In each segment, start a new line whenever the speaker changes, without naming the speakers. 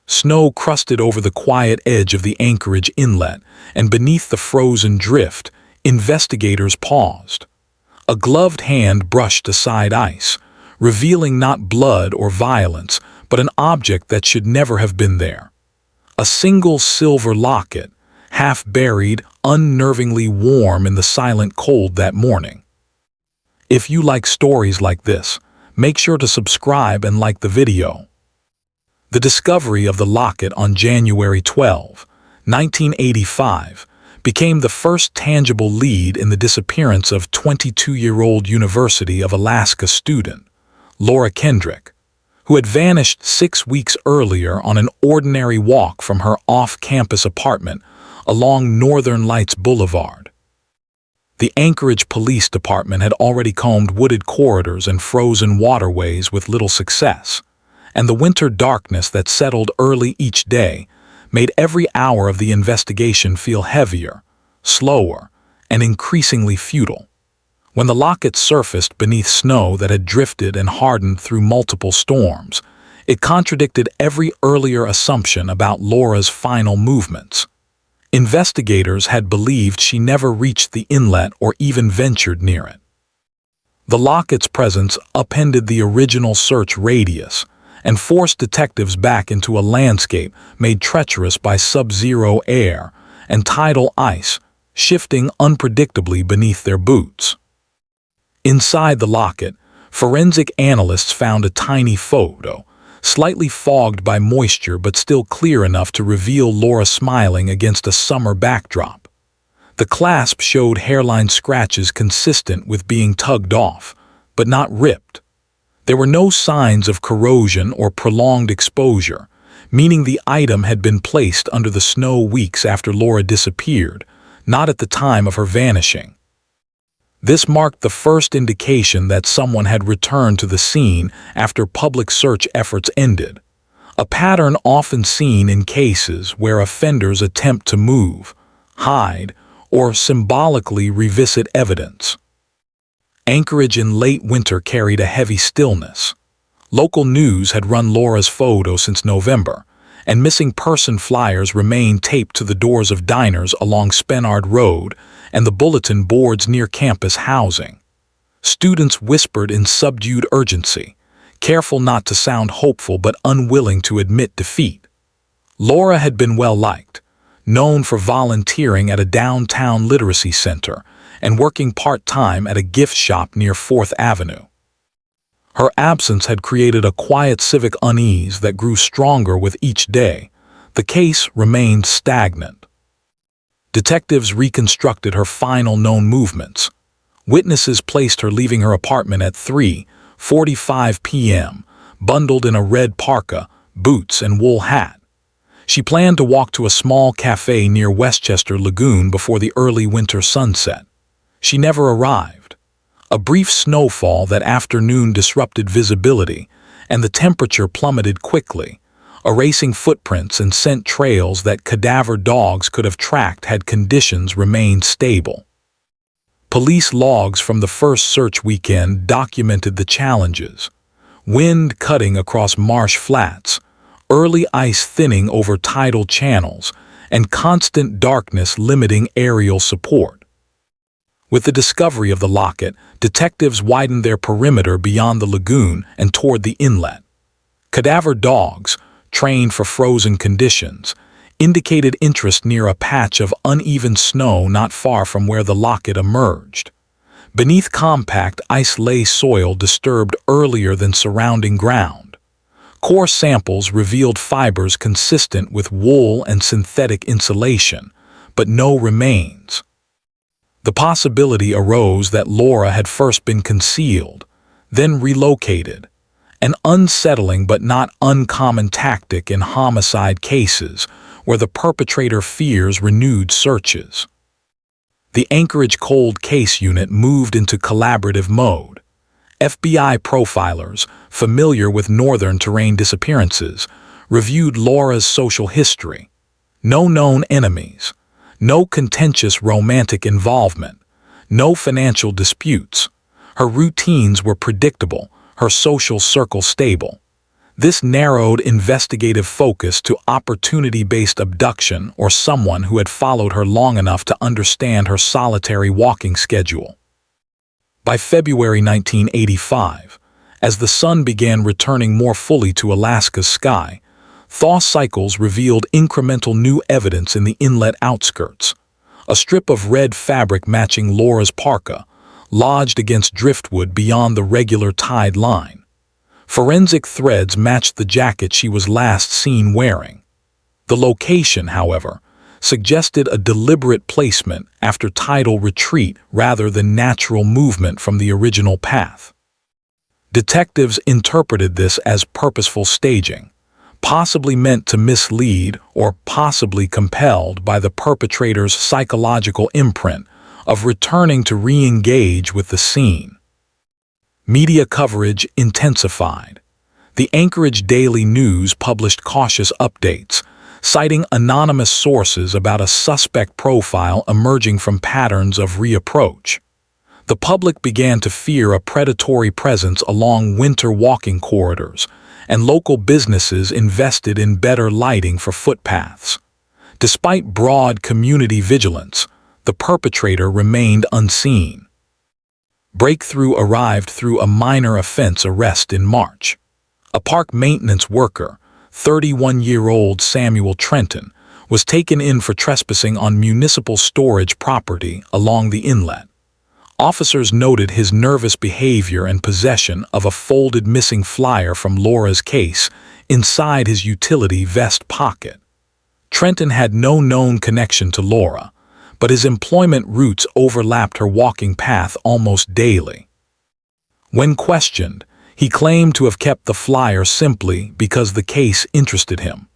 Snow crusted over the quiet edge of the Anchorage inlet, and beneath the frozen drift, investigators paused. A gloved hand brushed aside ice, revealing not blood or violence, but an object that should never have been there. A single silver locket, half buried, unnervingly warm in the silent cold that morning. If you like stories like this, make sure to subscribe and like the video. The discovery of the locket on January 12, 1985, became the first tangible lead in the disappearance of 22-year-old University of Alaska student, Laura Kendrick, who had vanished 6 weeks earlier on an ordinary walk from her off-campus apartment along Northern Lights Boulevard. The Anchorage Police Department had already combed wooded corridors and frozen waterways with little success, and the winter darkness that settled early each day made every hour of the investigation feel heavier, slower, and increasingly futile. When the locket surfaced beneath snow that had drifted and hardened through multiple storms, it contradicted every earlier assumption about Laura's final movements. Investigators had believed she never reached the inlet or even ventured near it. The locket's presence upended the original search radius and forced detectives back into a landscape made treacherous by sub-zero air and tidal ice, shifting unpredictably beneath their boots. Inside the locket, forensic analysts found a tiny photo, slightly fogged by moisture but still clear enough to reveal Laura smiling against a summer backdrop. The clasp showed hairline scratches consistent with being tugged off, but not ripped. There were no signs of corrosion or prolonged exposure, meaning the item had been placed under the snow weeks after Laura disappeared, not at the time of her vanishing. This marked the first indication that someone had returned to the scene after public search efforts ended, a pattern often seen in cases where offenders attempt to move, hide, or symbolically revisit evidence. Anchorage in late winter carried a heavy stillness. Local news had run Laura's photo since November, and missing person flyers remained taped to the doors of diners along Spenard Road and the bulletin boards near campus housing. Students whispered in subdued urgency, careful not to sound hopeful but unwilling to admit defeat. Laura had been well-liked, known for volunteering at a downtown literacy center and working part-time at a gift shop near 4th Avenue. Her absence had created a quiet civic unease that grew stronger with each day. The case remained stagnant. Detectives reconstructed her final known movements. Witnesses placed her leaving her apartment at 3:45 p.m., bundled in a red parka, boots, and wool hat. She planned to walk to a small cafe near Westchester Lagoon before the early winter sunset. She never arrived. A brief snowfall that afternoon disrupted visibility, and the temperature plummeted quickly, erasing footprints and scent trails that cadaver dogs could have tracked had conditions remained stable. Police logs from the first search weekend documented the challenges: wind cutting across marsh flats, early ice thinning over tidal channels, and constant darkness limiting aerial support. With the discovery of the locket, detectives widened their perimeter beyond the lagoon and toward the inlet. Cadaver dogs, trained for frozen conditions, indicated interest near a patch of uneven snow not far from where the locket emerged. Beneath compact ice-lay soil disturbed earlier than surrounding ground. Core samples revealed fibers consistent with wool and synthetic insulation, but no remains. The possibility arose that Laura had first been concealed, then relocated, an unsettling but not uncommon tactic in homicide cases where the perpetrator fears renewed searches. The Anchorage Cold Case Unit moved into collaborative mode. FBI profilers, familiar with northern terrain disappearances, reviewed Laura's social history. No known enemies. No contentious romantic involvement, no financial disputes. Her routines were predictable, her social circle stable. This narrowed investigative focus to opportunity-based abduction or someone who had followed her long enough to understand her solitary walking schedule. By February 1985, as the sun began returning more fully to Alaska's sky, thaw cycles revealed incremental new evidence in the inlet outskirts. A strip of red fabric matching Laura's parka, lodged against driftwood beyond the regular tide line. Forensic threads matched the jacket she was last seen wearing. The location, however, suggested a deliberate placement after tidal retreat rather than natural movement from the original path. Detectives interpreted this as purposeful staging, possibly meant to mislead or possibly compelled by the perpetrator's psychological imprint of returning to re-engage with the scene. Media coverage intensified. The Anchorage Daily News published cautious updates, citing anonymous sources about a suspect profile emerging from patterns of reapproach. The public began to fear a predatory presence along winter walking corridors, and local businesses invested in better lighting for footpaths. Despite broad community vigilance, the perpetrator remained unseen. Breakthrough arrived through a minor offense arrest in March. A park maintenance worker, 31-year-old Samuel Trenton, was taken in for trespassing on municipal storage property along the inlet. Officers noted his nervous behavior and possession of a folded missing flyer from Laura's case inside his utility vest pocket. Trenton had no known connection to Laura, but his employment routes overlapped her walking path almost daily. When questioned, he claimed to have kept the flyer simply because the case interested him.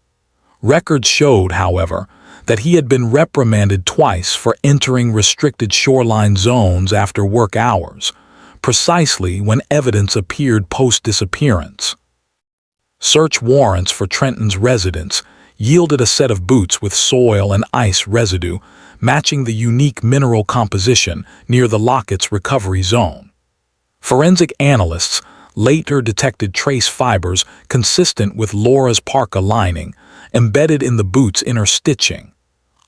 Records showed, however, that he had been reprimanded twice for entering restricted shoreline zones after work hours, precisely when evidence appeared post-disappearance. Search warrants for Trenton's residence yielded a set of boots with soil and ice residue matching the unique mineral composition near the Locket's recovery zone. Forensic analysts later detected trace fibers consistent with Laura's parka lining embedded in the boot's inner stitching,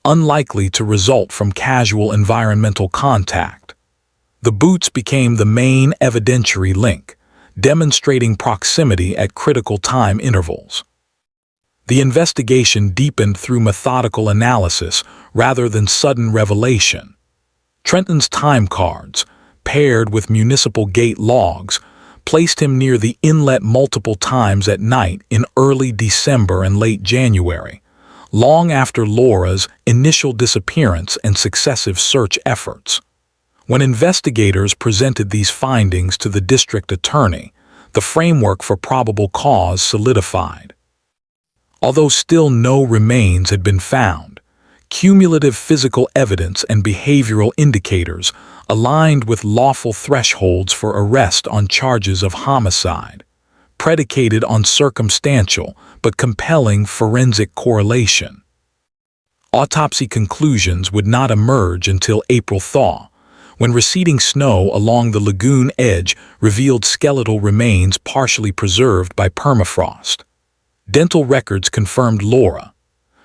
unlikely to result from casual environmental contact. The boots became the main evidentiary link, demonstrating proximity at critical time intervals. The investigation deepened through methodical analysis rather than sudden revelation. Trenton's time cards, paired with municipal gate logs, placed him near the inlet multiple times at night in early December and late January, long after Laura's initial disappearance and successive search efforts. When investigators presented these findings to the district attorney, the framework for probable cause solidified. Although still no remains had been found, cumulative physical evidence and behavioral indicators aligned with lawful thresholds for arrest on charges of homicide, predicated on circumstantial but compelling forensic correlation. Autopsy conclusions would not emerge until April thaw, when receding snow along the lagoon edge revealed skeletal remains partially preserved by permafrost. Dental records confirmed Laura.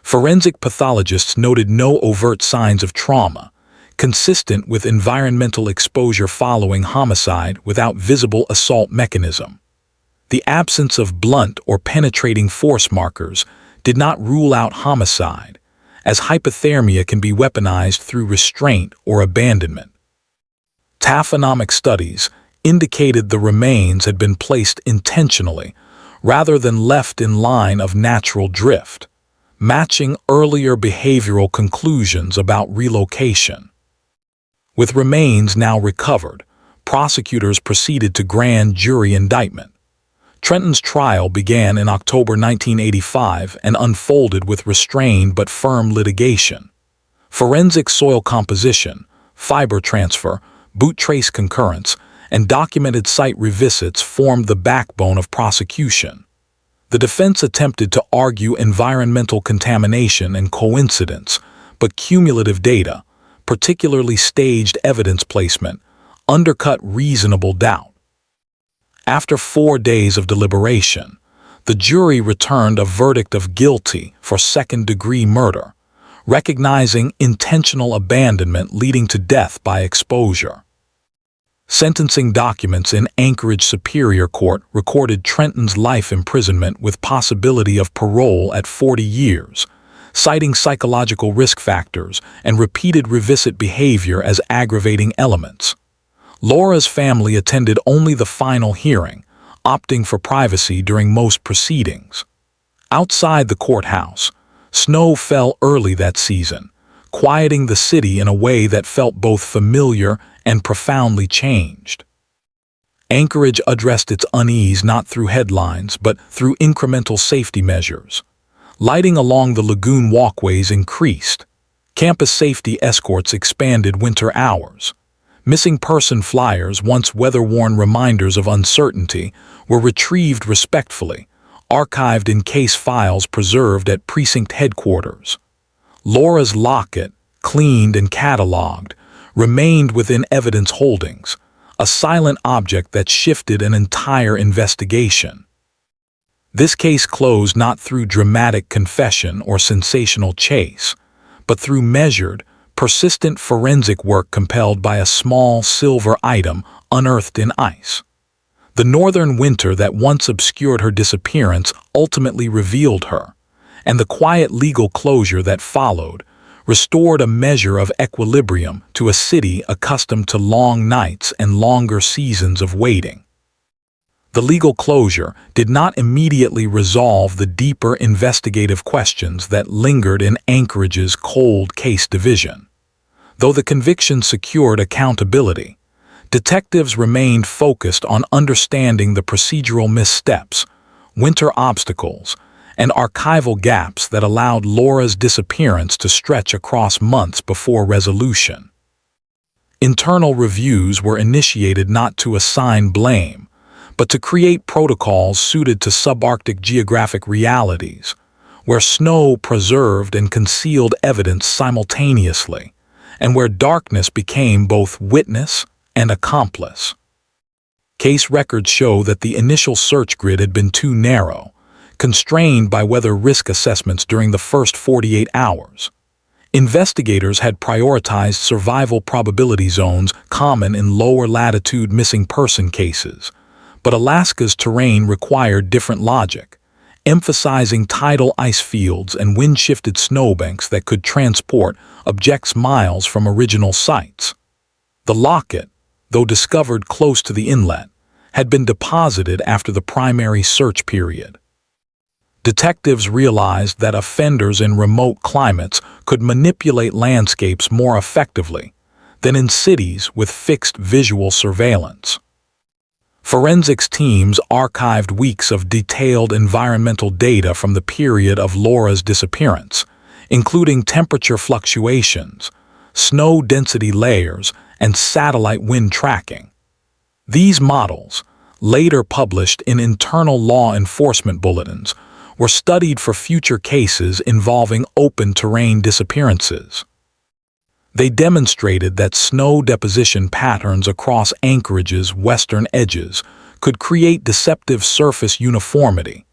Forensic pathologists noted no overt signs of trauma, consistent with environmental exposure following homicide without visible assault mechanism. The absence of blunt or penetrating force markers did not rule out homicide, as hypothermia can be weaponized through restraint or abandonment. Taphonomic studies indicated the remains had been placed intentionally rather than left in line of natural drift, matching earlier behavioral conclusions about relocation. With remains now recovered, prosecutors proceeded to grand jury indictment. Trenton's trial began in October 1985 and unfolded with restrained but firm litigation. Forensic soil composition, fiber transfer, boot trace concurrence, and documented site revisits formed the backbone of prosecution. The defense attempted to argue environmental contamination and coincidence, but cumulative data, particularly staged evidence placement, undercut reasonable doubt. After 4 days of deliberation, The jury returned a verdict of guilty for second-degree murder, recognizing intentional abandonment leading to death by exposure. Sentencing documents in Anchorage Superior Court recorded Trenton's life imprisonment with possibility of parole at 40 years, citing psychological risk factors and repeated revisit behavior as aggravating elements. Laura's family attended only the final hearing, opting for privacy during most proceedings. Outside the courthouse, snow fell early that season, quieting the city in a way that felt both familiar and profoundly changed. Anchorage addressed its unease not through headlines but through incremental safety measures. Lighting along the lagoon walkways increased. Campus safety escorts expanded winter hours. Missing person flyers, once weather-worn reminders of uncertainty, were retrieved respectfully, archived in case files preserved at precinct headquarters. Laura's locket, cleaned and cataloged, remained within evidence holdings, a silent object that shifted an entire investigation. This case closed not through dramatic confession or sensational chase, but through measured, persistent forensic work compelled by a small silver item unearthed in ice. The northern winter that once obscured her disappearance ultimately revealed her, and the quiet legal closure that followed restored a measure of equilibrium to a city accustomed to long nights and longer seasons of waiting. The legal closure did not immediately resolve the deeper investigative questions that lingered in Anchorage's cold case division. Though the conviction secured accountability, detectives remained focused on understanding the procedural missteps, winter obstacles, and archival gaps that allowed Laura's disappearance to stretch across months before resolution. Internal reviews were initiated not to assign blame, but to create protocols suited to subarctic geographic realities, where snow preserved and concealed evidence simultaneously, and where darkness became both witness and accomplice. Case records show that the initial search grid had been too narrow, constrained by weather risk assessments during the first 48 hours. Investigators had prioritized survival probability zones common in lower latitude missing person cases, but Alaska's terrain required different logic, emphasizing tidal ice fields and wind-shifted snowbanks that could transport objects miles from original sites. The Locket, though discovered close to the inlet, had been deposited after the primary search period. Detectives realized that offenders in remote climates could manipulate landscapes more effectively than in cities with fixed visual surveillance. Forensics teams archived weeks of detailed environmental data from the period of Laura's disappearance, including temperature fluctuations, snow density layers, and satellite wind tracking. These models, later published in internal law enforcement bulletins, were studied for future cases involving open terrain disappearances. They demonstrated that snow deposition patterns across Anchorage's western edges could create deceptive surface uniformity,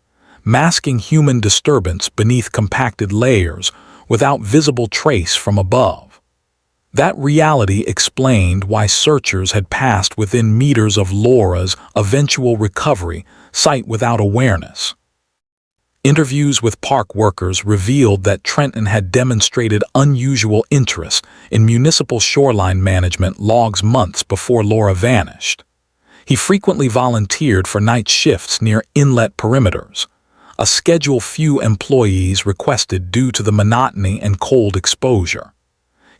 masking human disturbance beneath compacted layers without visible trace from above. That reality explained why searchers had passed within meters of Laura's eventual recovery site without awareness. Interviews with park workers revealed that Trenton had demonstrated unusual interest in municipal shoreline management logs months before Laura vanished. He frequently volunteered for night shifts near inlet perimeters, a schedule few employees requested due to the monotony and cold exposure.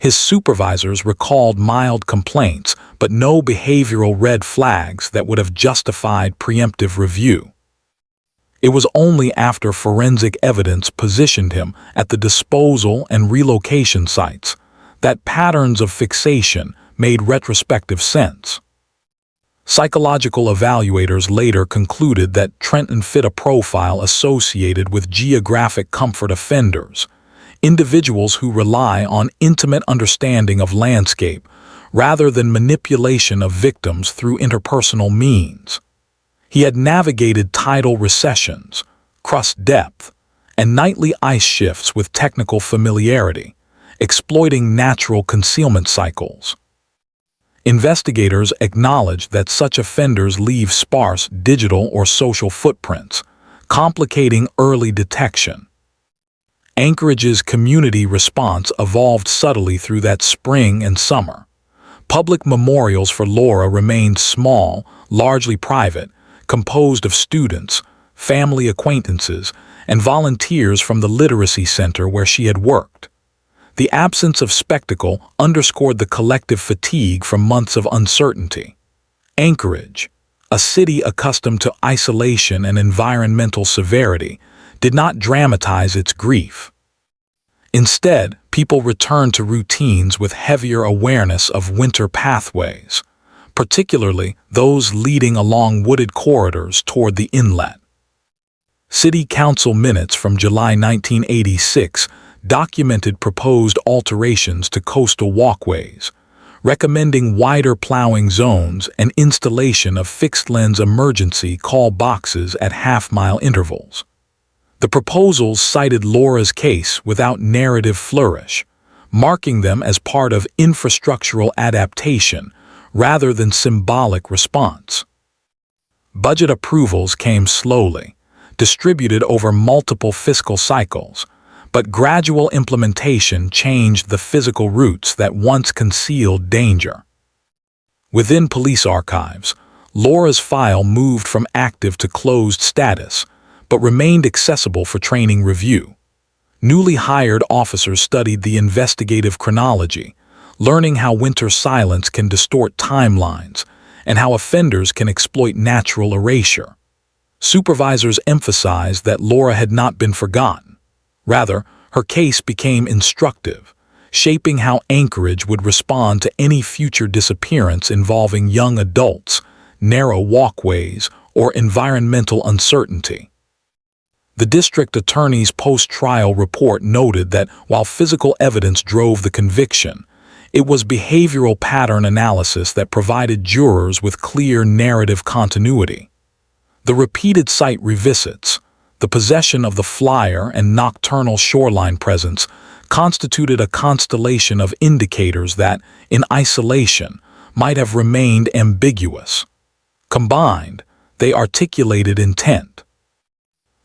His supervisors recalled mild complaints, but no behavioral red flags that would have justified preemptive review. It was only after forensic evidence positioned him at the disposal and relocation sites that patterns of fixation made retrospective sense. Psychological evaluators later concluded that Trenton fit a profile associated with geographic comfort offenders, individuals who rely on intimate understanding of landscape rather than manipulation of victims through interpersonal means. He had navigated tidal recessions, crust depth, and nightly ice shifts with technical familiarity, exploiting natural concealment cycles. Investigators acknowledged that such offenders leave sparse digital or social footprints, complicating early detection. Anchorage's community response evolved subtly through that spring and summer. Public memorials for Laura remained small, largely private, composed of students, family acquaintances, and volunteers from the literacy center where she had worked. The absence of spectacle underscored the collective fatigue from months of uncertainty. Anchorage, a city accustomed to isolation and environmental severity, did not dramatize its grief. Instead, people returned to routines with heavier awareness of winter pathways, particularly those leading along wooded corridors toward the inlet. City Council minutes from July 1986 documented proposed alterations to coastal walkways, recommending wider plowing zones and installation of fixed-lens emergency call boxes at half-mile intervals. The proposals cited Laura's case without narrative flourish, marking them as part of infrastructural adaptation rather than symbolic response. Budget approvals came slowly, distributed over multiple fiscal cycles, but gradual implementation changed the physical routes that once concealed danger. Within police archives, Laura's file moved from active to closed status, but remained accessible for training review. Newly hired officers studied the investigative chronology, learning how winter silence can distort timelines and how offenders can exploit natural erasure. Supervisors emphasized that Laura had not been forgotten. Rather, her case became instructive, shaping how Anchorage would respond to any future disappearance involving young adults, narrow walkways, or environmental uncertainty. The district attorney's post-trial report noted that while physical evidence drove the conviction, it was behavioral pattern analysis that provided jurors with clear narrative continuity. The repeated site revisits, the possession of the flyer and nocturnal shoreline presence constituted a constellation of indicators that, in isolation, might have remained ambiguous. Combined, they articulated intent.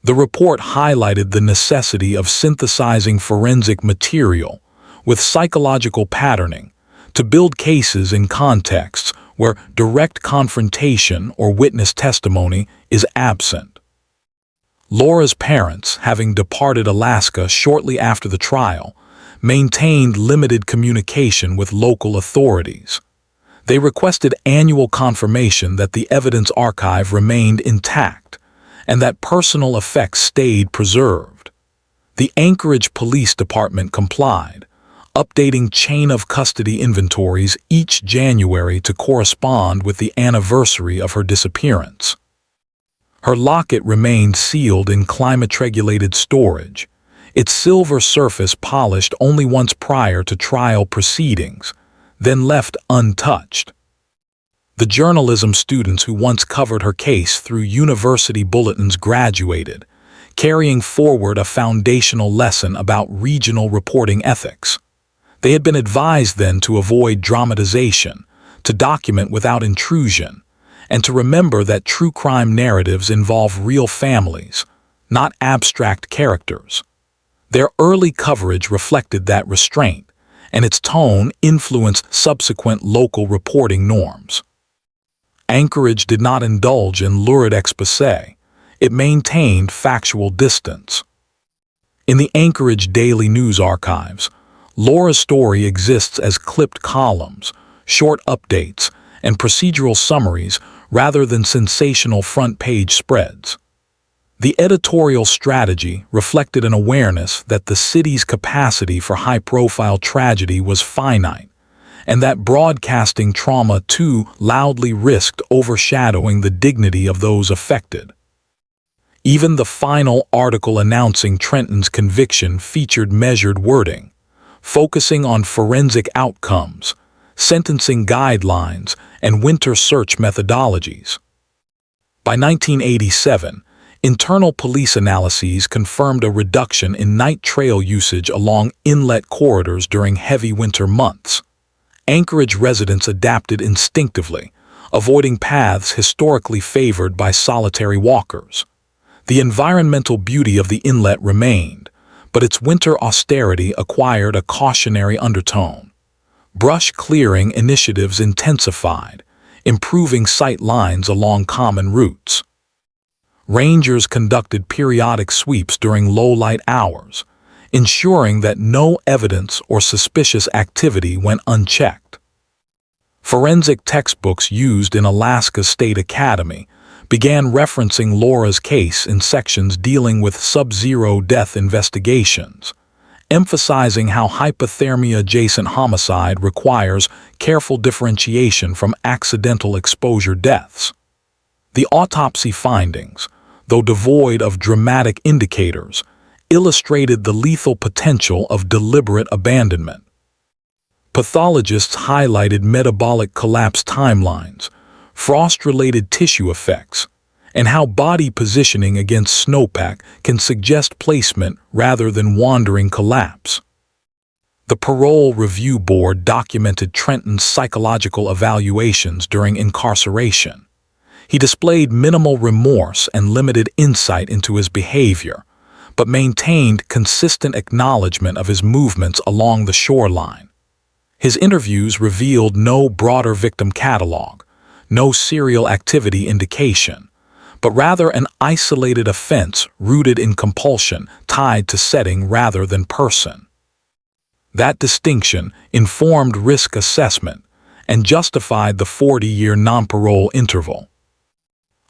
The report highlighted the necessity of synthesizing forensic material with psychological patterning to build cases in contexts where direct confrontation or witness testimony is absent. Laura's parents, having departed Alaska shortly after the trial, maintained limited communication with local authorities. They requested annual confirmation that the evidence archive remained intact and that personal effects stayed preserved. The Anchorage Police Department complied, updating chain-of-custody inventories each January to correspond with the anniversary of her disappearance. Her locket remained sealed in climate-regulated storage, its silver surface polished only once prior to trial proceedings, then left untouched. The journalism students who once covered her case through university bulletins graduated, carrying forward a foundational lesson about regional reporting ethics. They had been advised then to avoid dramatization, to document without intrusion, and to remember that true crime narratives involve real families, not abstract characters. Their early coverage reflected that restraint, and its tone influenced subsequent local reporting norms. Anchorage did not indulge in lurid exposé. It maintained factual distance. In the Anchorage Daily News archives, Laura's story exists as clipped columns, short updates, and procedural summaries rather than sensational front-page spreads. The editorial strategy reflected an awareness that the city's capacity for high-profile tragedy was finite, and that broadcasting trauma too loudly risked overshadowing the dignity of those affected. Even the final article announcing Trenton's conviction featured measured wording, focusing on forensic outcomes, sentencing guidelines, and winter search methodologies. By 1987, Internal police analyses confirmed a reduction in night trail usage along inlet corridors during heavy winter months. Anchorage residents adapted instinctively, avoiding paths historically favored by solitary walkers. The environmental beauty of the inlet remained, but its winter austerity acquired a cautionary undertone. Brush clearing initiatives intensified, improving sight lines along common routes. Rangers conducted periodic sweeps during low-light hours, ensuring that no evidence or suspicious activity went unchecked. Forensic textbooks used in Alaska State Academy began referencing Laura's case in sections dealing with sub-zero death investigations, emphasizing how hypothermia-adjacent homicide requires careful differentiation from accidental exposure deaths. The autopsy findings, though devoid of dramatic indicators, illustrated the lethal potential of deliberate abandonment. Pathologists highlighted metabolic collapse timelines, frost-related tissue effects, and how body positioning against snowpack can suggest placement rather than wandering collapse. The Parole Review Board documented Trenton's psychological evaluations during incarceration. He displayed minimal remorse and limited insight into his behavior, but maintained consistent acknowledgement of his movements along the shoreline. His interviews revealed no broader victim catalog, no serial activity indication, but rather an isolated offense rooted in compulsion tied to setting rather than person. That distinction informed risk assessment and justified the 40-year non-parole interval.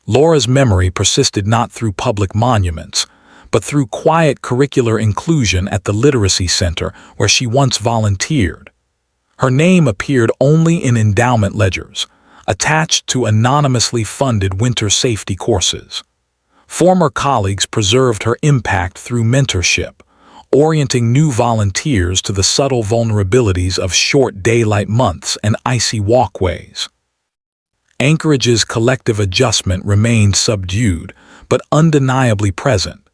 Laura's memory persisted not through public monuments, but through quiet curricular inclusion at the Literacy Center where she once volunteered. Her name appeared only in endowment ledgers, attached to anonymously funded winter safety courses. Former colleagues preserved her impact through mentorship, orienting new volunteers to the subtle vulnerabilities of short daylight months and icy walkways. Anchorage's collective adjustment remained subdued, but undeniably present.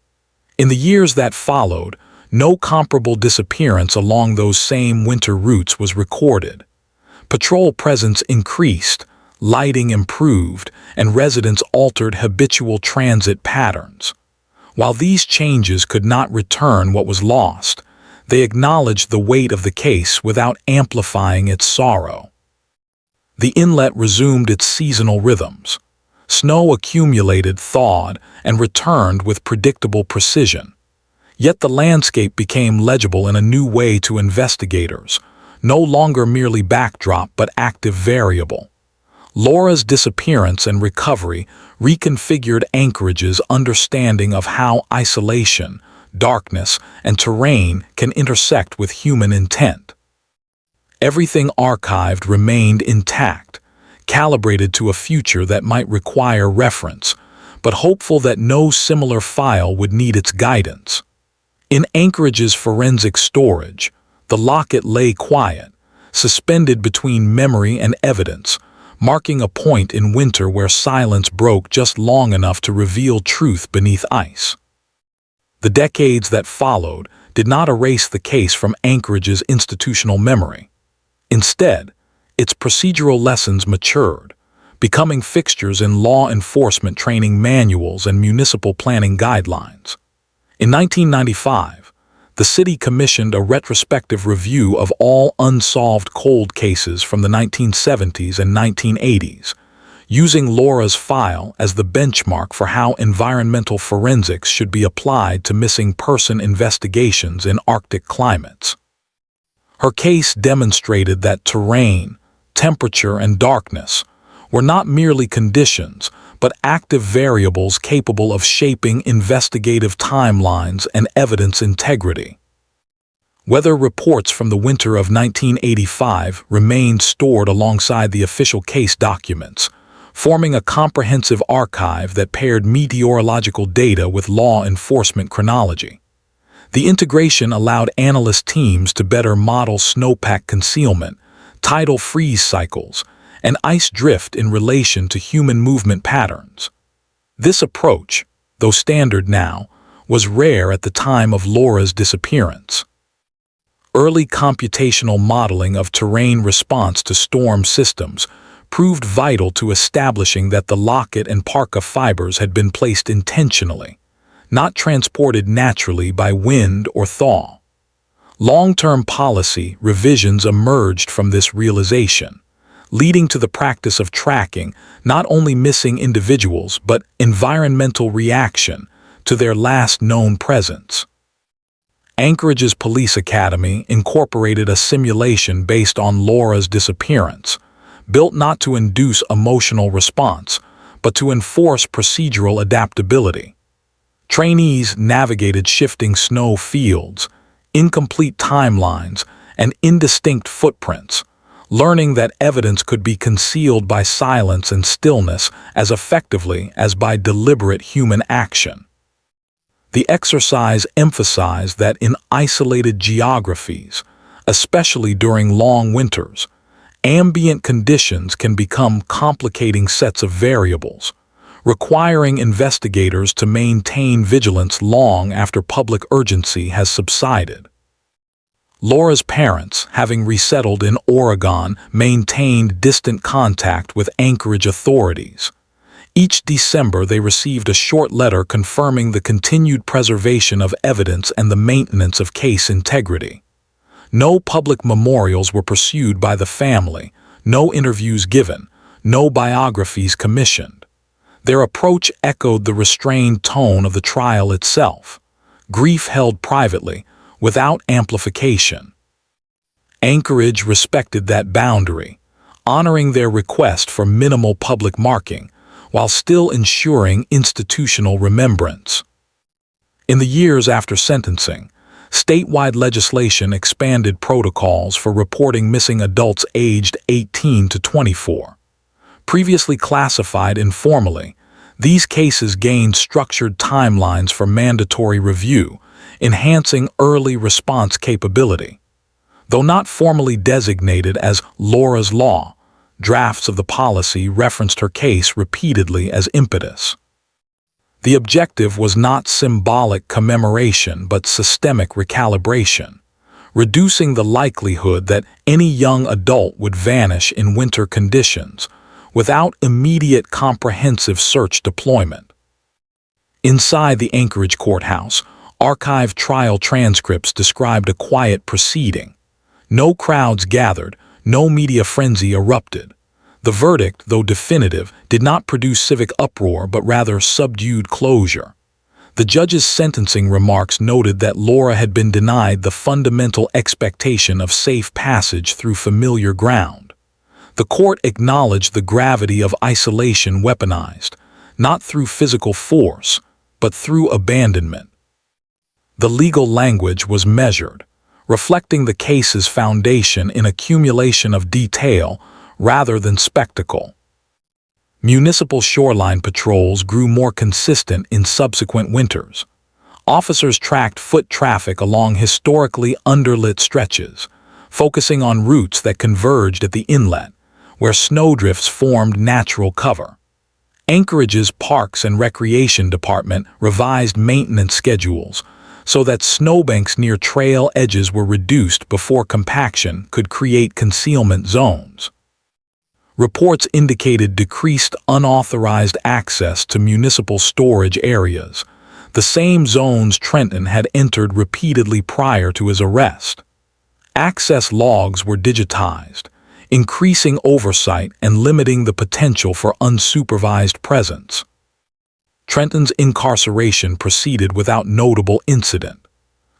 In the years that followed, no comparable disappearance along those same winter routes was recorded. Patrol presence increased, lighting improved, and residents altered habitual transit patterns. While these changes could not return what was lost, they acknowledged the weight of the case without amplifying its sorrow. The inlet resumed its seasonal rhythms. Snow accumulated, thawed, and returned with predictable precision. Yet the landscape became legible in a new way to investigators, no longer merely backdrop but active variable. Laura's disappearance and recovery reconfigured Anchorage's understanding of how isolation, darkness, and terrain can intersect with human intent. Everything archived remained intact, calibrated to a future that might require reference, but hopeful that no similar file would need its guidance. In Anchorage's forensic storage, the Locket lay quiet, suspended between memory and evidence, marking a point in winter where silence broke just long enough to reveal truth beneath ice. The decades that followed did not erase the case from Anchorage's institutional memory. Instead, its procedural lessons matured, becoming fixtures in law enforcement training manuals and municipal planning guidelines. In 1995, the city commissioned a retrospective review of all unsolved cold cases from the 1970s and 1980s, using Laura's file as the benchmark for how environmental forensics should be applied to missing person investigations in Arctic climates. Her case demonstrated that terrain, temperature, and darkness were not merely conditions, but active variables capable of shaping investigative timelines and evidence integrity. Whether reports from the winter of 1985 remained stored alongside the official case documents, forming a comprehensive archive that paired meteorological data with law enforcement chronology. The integration allowed analyst teams to better model snowpack concealment, tidal freeze cycles, and ice drift in relation to human movement patterns. This approach, though standard now, was rare at the time of Laura's disappearance. Early computational modeling of terrain response to storm systems proved vital to establishing that the Locket and parka fibers had been placed intentionally, not transported naturally by wind or thaw. Long-term policy revisions emerged from this realization, leading to the practice of tracking not only missing individuals but environmental reaction to their last known presence. Anchorage's police academy incorporated a simulation based on Laura's disappearance, built not to induce emotional response, but to enforce procedural adaptability. Trainees navigated shifting snow fields, incomplete timelines, and indistinct footprints, learning that evidence could be concealed by silence and stillness as effectively as by deliberate human action. The exercise emphasized that in isolated geographies, especially during long winters, ambient conditions can become complicating sets of variables, requiring investigators to maintain vigilance long after public urgency has subsided. Laura's parents, having resettled in Oregon, maintained distant contact with Anchorage authorities. Each December they received a short letter confirming the continued preservation of evidence and the maintenance of case integrity. No public memorials were pursued by the family, no interviews given, no biographies commissioned. Their approach echoed the restrained tone of the trial itself, grief held privately, without amplification. Anchorage respected that boundary, honoring their request for minimal public marking, while still ensuring institutional remembrance. In the years after sentencing, statewide legislation expanded protocols for reporting missing adults aged 18 to 24. Previously classified informally, these cases gained structured timelines for mandatory review, enhancing early response capability. Though not formally designated as Laura's Law, drafts of the policy referenced her case repeatedly as impetus. The objective was not symbolic commemoration but systemic recalibration, reducing the likelihood that any young adult would vanish in winter conditions without immediate comprehensive search deployment. Inside the Anchorage courthouse, archived trial transcripts described a quiet proceeding. No crowds gathered, no media frenzy erupted. The verdict, though definitive, did not produce civic uproar but rather subdued closure. The judge's sentencing remarks noted that Laura had been denied the fundamental expectation of safe passage through familiar ground. The court acknowledged the gravity of isolation weaponized, not through physical force, but through abandonment. The legal language was measured, reflecting the case's foundation in accumulation of detail rather than spectacle. Municipal shoreline patrols grew more consistent in subsequent winters. Officers tracked foot traffic along historically underlit stretches, focusing on routes that converged at the inlet, where snowdrifts formed natural cover. Anchorage's Parks and Recreation Department revised maintenance schedules so that snowbanks near trail edges were reduced before compaction could create concealment zones. Reports indicated decreased unauthorized access to municipal storage areas, the same zones Trenton had entered repeatedly prior to his arrest. Access logs were digitized, increasing oversight and limiting the potential for unsupervised presence. Trenton's incarceration proceeded without notable incident.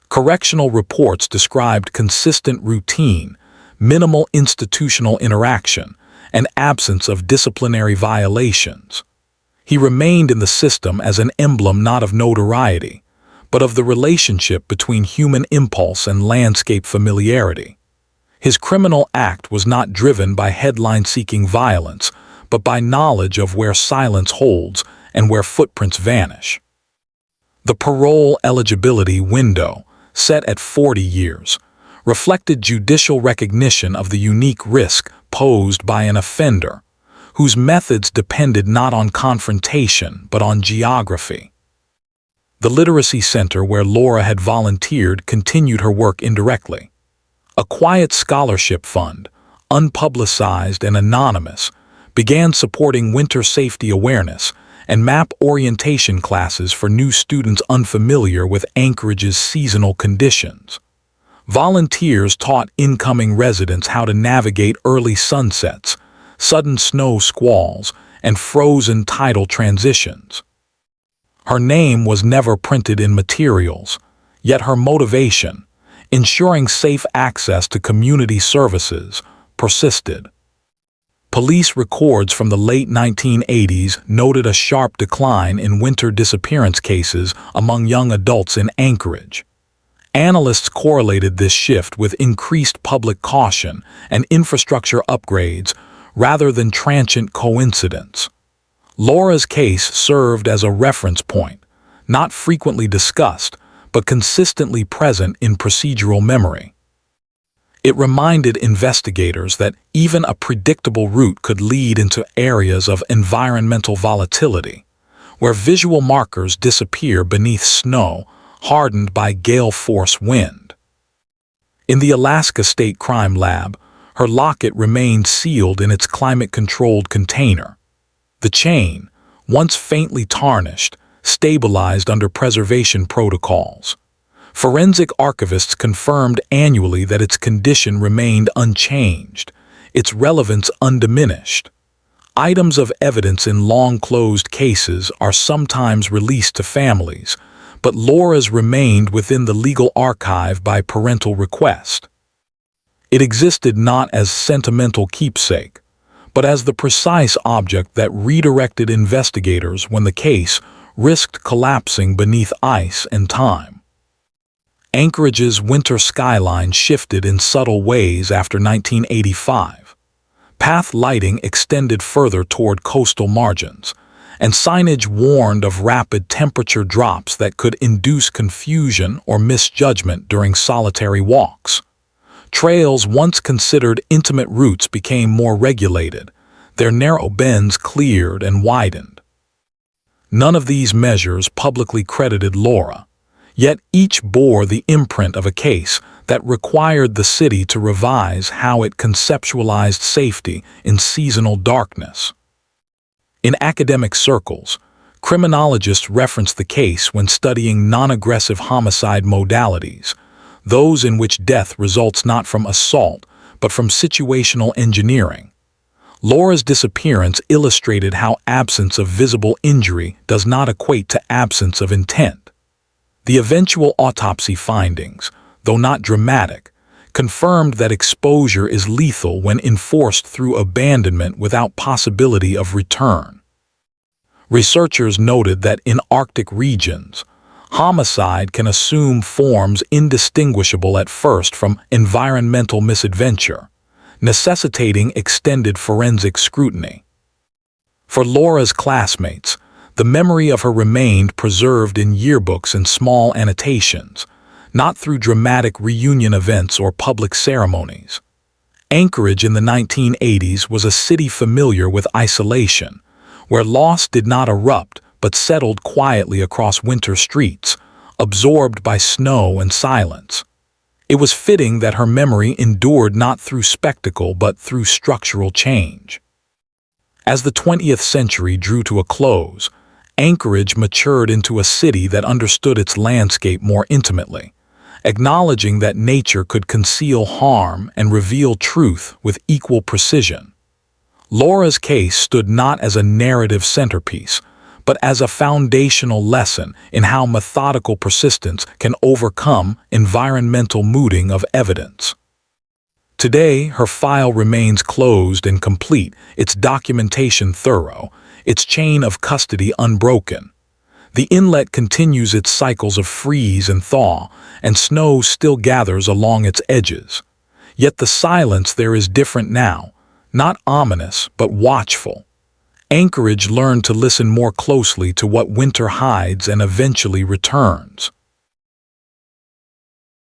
Correctional reports described consistent routine, minimal institutional interaction, and absence of disciplinary violations. He remained in the system as an emblem not of notoriety, but of the relationship between human impulse and landscape familiarity. His criminal act was not driven by headline-seeking violence, but by knowledge of where silence holds and where footprints vanish. The parole eligibility window, set at 40 years, reflected judicial recognition of the unique risk posed by an offender, whose methods depended not on confrontation but on geography. The literacy center where Laura had volunteered continued her work indirectly. A quiet scholarship fund, unpublicized and anonymous, began supporting winter safety awareness and map orientation classes for new students unfamiliar with Anchorage's seasonal conditions. Volunteers taught incoming residents how to navigate early sunsets, sudden snow squalls, and frozen tidal transitions. Her name was never printed in materials, yet her motivation, ensuring safe access to community services, persisted. Police records from the late 1980s noted a sharp decline in winter disappearance cases among young adults in Anchorage. Analysts correlated this shift with increased public caution and infrastructure upgrades rather than transient coincidence. Laura's case served as a reference point, not frequently discussed, but consistently present in procedural memory. It reminded investigators that even a predictable route could lead into areas of environmental volatility, where visual markers disappear beneath snow hardened by gale-force wind. In the Alaska State Crime Lab, her locket remained sealed in its climate-controlled container. The chain, once faintly tarnished, stabilized under preservation protocols. Forensic archivists confirmed annually that its condition remained unchanged, its relevance undiminished. Items of evidence in long-closed cases are sometimes released to families, but Laura's remained within the legal archive by parental request. It existed not as sentimental keepsake, but as the precise object that redirected investigators when the case risked collapsing beneath ice and time. Anchorage's winter skyline shifted in subtle ways after 1985. Path lighting extended further toward coastal margins, and signage warned of rapid temperature drops that could induce confusion or misjudgment during solitary walks. Trails once considered intimate routes became more regulated, their narrow bends cleared and widened. None of these measures publicly credited Laura, yet each bore the imprint of a case that required the city to revise how it conceptualized safety in seasonal darkness. In academic circles, criminologists reference the case when studying non-aggressive homicide modalities, those in which death results not from assault but from situational engineering. Laura's disappearance illustrated how absence of visible injury does not equate to absence of intent. The eventual autopsy findings, though not dramatic, confirmed that exposure is lethal when enforced through abandonment without possibility of return. Researchers noted that in Arctic regions, homicide can assume forms indistinguishable at first from environmental misadventure, necessitating extended forensic scrutiny. For Laura's classmates, the memory of her remained preserved in yearbooks and small annotations, not through dramatic reunion events or public ceremonies. Anchorage in the 1980s was a city familiar with isolation, where loss did not erupt but settled quietly across winter streets, absorbed by snow and silence. It was fitting that her memory endured not through spectacle but through structural change. As the 20th century drew to a close, Anchorage matured into a city that understood its landscape more intimately, acknowledging that nature could conceal harm and reveal truth with equal precision. Laura's case stood not as a narrative centerpiece, but as a foundational lesson in how methodical persistence can overcome environmental mooting of evidence. Today, her file remains closed and complete, its documentation thorough, its chain of custody unbroken. The inlet continues its cycles of freeze and thaw, and snow still gathers along its edges. Yet the silence there is different now, not ominous but watchful. Anchorage learned to listen more closely to what winter hides and eventually returns.